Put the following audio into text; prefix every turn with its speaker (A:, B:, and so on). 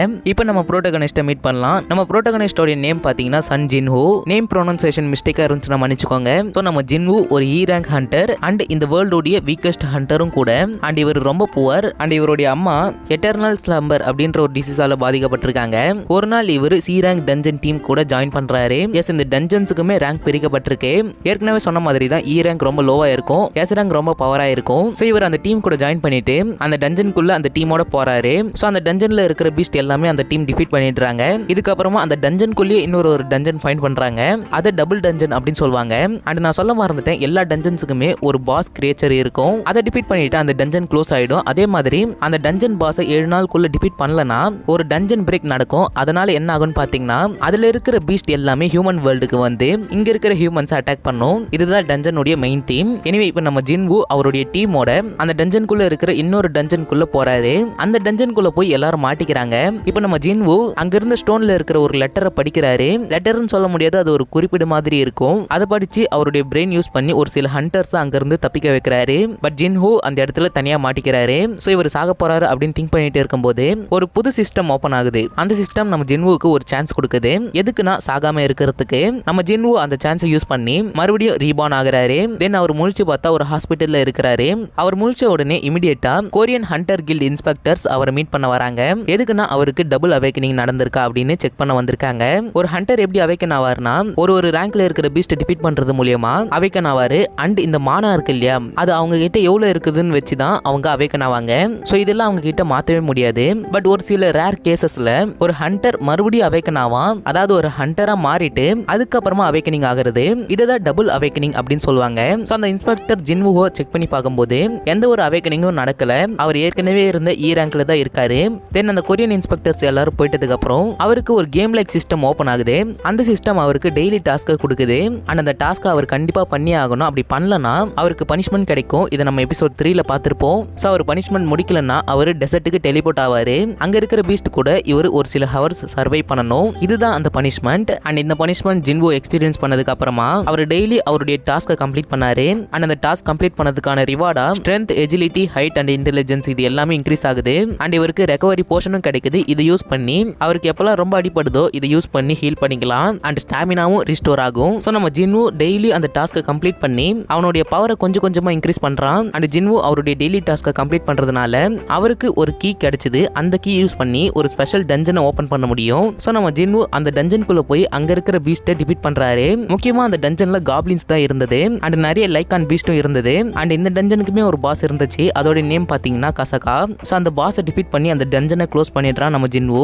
A: இப்போ நம்ம புரோட்டகனிஸ்ட்டை மீட் பண்ணலாம். நம்ம புரோட்டகனிஸ்டோட நேம் பார்த்தீங்கன்னா சன் ஜின்ஹூ. நேம் ப்ரொனன்சியேஷன் மிஸ்டேக்காக இருந்துச்சுன்னா மன்னிச்சுக்கோங்க. ஸோ நம்ம ஜின்ஹூ ஒரு E ரேங்க் ஹண்டர் அண்ட் இந்த வேர்ல்டோடைய வீக்கஸ்ட் ஹண்டரும் கூட. அண்ட் இவர் ரொம்ப புவர் அண்ட் இவருடைய அம்மா எட்டர்னல் ஸ்லம்பர் அப்படின்ற ஒரு டிசீஸால பாதிக்கப்பட்டிருக்காங்க. ஒரு நாள் இவர் C ரேங்க் டஞ்சன் டீம் கூட ஜாயின் பண்றாரு. எஸ், இந்த டஞ்சன்ஸுக்குமே ரேங்க் பிரிக்கப்பட்டிருக்கு. ஏற்கனவே சொன்ன மாதிரி தான் E ரேங்க் ரொம்ப லோவா இருக்கும், S ரேங்க் ரொம்ப பவரா இருக்கும். ஸோ இவர் அந்த டீம் கூட ஜாயின் பண்ணிட்டு அந்த டஞ்சனுக்குள்ள அந்த டீமோட போறாரு. ஸோ அந்த டஞ்சன்ல இருக்கிற பீஸ்ட் எல்லாமே அந்த டீம் டிஃபீட் பண்ணிடுறாங்க. இதுக்கப்புறமா அந்த டஞ்சனுக்குள்ளேயே இன்னொரு டஞ்சன் ஃபைண்ட் பண்றாங்க. அதை டபுள் டஞ்சன் அப்படின்னு சொல்லுவாங்க. அண்ட் நான் சொல்ல மறந்துட்டேன், எல்லா டஞ்சன்ஸுக்குமே ஒரு பாஸ் கிரியேச்சர் இருக்கும். அதை டிஃபீட் பண்ணிட்டு அந்த டஞ்சன் க்ளோஸ் ஆயிடும். அதே மாதிரி அந்த டஞ்சன் பாஸை 7 நாளுக்குள்ள டிஃபீட் பண்ணலனா ஒரு டஞ்சன் பிரேக் நடக்கும். அதனால என்ன ஆகும்னு பாத்தீங்கன்னா அதுல இருக்கிற பீஸ்ட் எல்லாமே ஹியூமன் வேர்ல்டுக்கு வந்து இங்க இருக்கிற ஹியூமன்ஸ் அட்டாக் பண்ணும். இதுதான் டஞ்சனுடைய மெயின் தீம். எனவே இப்போ நம்ம ஜின்ஹூ அவருடைய டீமோட அந்த டஞ்சனுக்குள்ள இருக்கிற இன்னொரு டஞ்சனுக்குள்ள போறாரு. அந்த டஞ்சனுக்குள்ள போய் எல்லாரும் மாட்டிக்கிறாங்க. இப்போ நம்ம ஜின்ஹூ அங்க இருந்த ஸ்டோன்ல இருக்கிற ஒரு லெட்டரை படிக்கிறாரு. லெட்டர்னு சொல்ல முடியாது, அது ஒரு குறிப்பிட மாதிரி இருக்கும். அதை படிச்சு அவருடைய பிரெயின் யூஸ் பண்ணி ஒரு சில ஹண்டர்ஸ் அங்க இருந்து தப்பிக்க வைக்கிறாரு. பட் ஜின்ஹூ அந்த இடத்துல தனியா மாட்டிக்கிறாரு. சோ இவர் சாக போறாரு அப்படின்னு திங்க் பண்ணிட்டு இருக்கும்போது ஒரு புது சிஸ்டம் ஓபன் ஆகுது. அந்த சிஸ்டம் நம்ம ஜின்ஹூக்கு ஒரு சான்ஸ் கொடுக்குது. எதுக்குன்னா சாகாம இருக்கிறதுக்கு. நம்ம ஜின்ஹூ அந்த சான்ஸை யூஸ் பண்ணி மறுபடியும் ரீபார்ன் ஆகுறாரு. தென் அவர் முழிச்சு பார்த்தா ஒரு ஹாஸ்பிட்டல்ல இருக்கிறாரு. அவர் முழிச்ச உடனே இமிடியேட்டா கொரியன் ஹண்டர் கில்ட் இன்ஸ்பெக்டர்ஸ் அவரை மீட் பண்ண வராங்க. எதுக்குன்னா அவருக்கு டபுள் அவேக்கனிங் நடந்திருக்கா அப்படின்னு செக் பண்ண வந்திருக்காங்க. ஒரு ஹண்டர் எப்படி அவேக்கன் ஆவார்னா ஒரு ரேங்க்ல இருக்கிற பீஸ்ட் டிஃபீட் பண்றது மூலமா அவேக்கன் ஆவாரு. அண்ட் இந்த மானா இருக்கு இல்லையா, அது அவங்க கிட்ட எவ்வளவு இருக்குதுன்னு வச்சுதான் அவங்க அவேக்கன் ஆவாங்க. சோ இதெல்லாம் அவங்க கிட்ட மாத்தவே முடியாது. பட் ஒரு சில ரேர் கேசஸ்ல ஒரு ஹண்டர் மறுபடியும் அவேக்கன் ஆவான். அதாவது ஒரு ஹண்டரா மாறிட்டு அதுக்கப்புறமா அவேக்கனிங் ஆகிறது. இதுதான் டபுள் அவேக்கனிங் அப்படின்னு சொல்லுவாங்க. சோ அந்த இன்ஸ்பெக்டர் ஜின்ஹூவை செக் பண்ணி பார்க்கும்போது எந்த ஒரு அவேக்கனிங்கும் நடக்கல. அவர் ஏற்கனவே இருந்த E ரேங்க்ல தான் இருக்காரு. தென் அந்த கொரியன் இன்ஸ்பெக்டர்ஸ் எல்லாரும் போயிட்டதுக்கு அப்புறம் அவருக்கு ஒரு கேம் லைக் சிஸ்டம் ஓபன் ஆகுது. அந்த சிஸ்டம் அவருக்கு டெய்லி டாஸ்க் கொடுக்குது. அண்ட் அந்த டாஸ்க் அவர் கண்டிப்பா பண்ணி ஆகணும். அப்படி பண்ணலனா அவருக்கு பனிஷ்மெண்ட் கிடைக்கும். இதை நம்ம எபிசோட் 3ல பார்த்திருப்போம். சோ அவர் பனிஷ்மெண்ட் முடிக்கலனா அவர் டெசர்ட்டுக்கு டெலிபோர்ட் ஆவாரு. அங்க இருக்கிற பீஸ்ட் கூட இவர் ஒரு சில ஹவர்ஸ் சர்வை பண்ணணும். இதுதான் அந்த பனிஷ்மெண்ட். அண்ட் இந்த பனிஷ்மெண்ட் ஜின்ஹூ எக்ஸ்பீரியன்ஸ் பண்ணதுக்கு அப்புறமா அவர் டெய்லி அவருடைய டாஸ்கை கம்ப்ளீட் பண்ணாரு. அண்ட் அந்த டாஸ்க் கம்ப்ளீட் பண்ணதுக்கான ரிவார்டா strength, agility, height and intelligence இது எல்லாமே இன்க்ரீஸ் ஆகுது. அண்ட் இவருக்கு ரெக்கவரி போஷனும் கிடைக்குது. இதை யூஸ் பண்ணி அவருக்கு எப்பெல்லாம் ரொம்ப அடிப்படுதோ இதை யூஸ் பண்ணி ஹீல் பண்ணிக்கலாம். அண்ட் ஸ்டாமினாவும் ரிஸ்டோர் ஆகும். சோ நம்ம ஜின்ஹூ டெய்லி அந்த டாஸ்கை கம்ப்ளீட் பண்ணி அவனுடைய பவரை கொஞ்சம் கொஞ்சமா இன்க்ரீஸ் பண்றான். அண்ட் ஜின்ஹூ அவருடைய டெய்லி டாஸ்கை கம்ப்ளீட் பண்றதுனால அவருக்கு ஒரு கீ கிடைச்சது. அந்த கீ யூஸ் பண்ணி ஒரு ஸ்பெஷல் டஞ்சனை ஓபன் பண்ண முடியும். சோ நம்ம ஜின்ஹூ அந்த டஞ்சனுக்குள்ள போய் அங்க இருக்கிற பீஸ்ட்டை டிஃபீட் பண்றாரு. முக்கியமா அந்த டஞ்சன்ல காப்ளின்ஸ் தான் இருந்தது. அண்ட் நிறைய லைக்கான் பீஸ்டும் இருந்தது. அண்ட் இந்த டஞ்சனுக்குமே ஒரு பாஸ் இருந்துச்சு. அதோட நேம் பாத்தீங்கன்னா கசகா. சோ அந்த பாஸை டிஃபீட் பண்ணி அந்த டஞ்சனை க்ளோஸ் பண்ணிடுறான் நம்ம ஜின்ஹூ.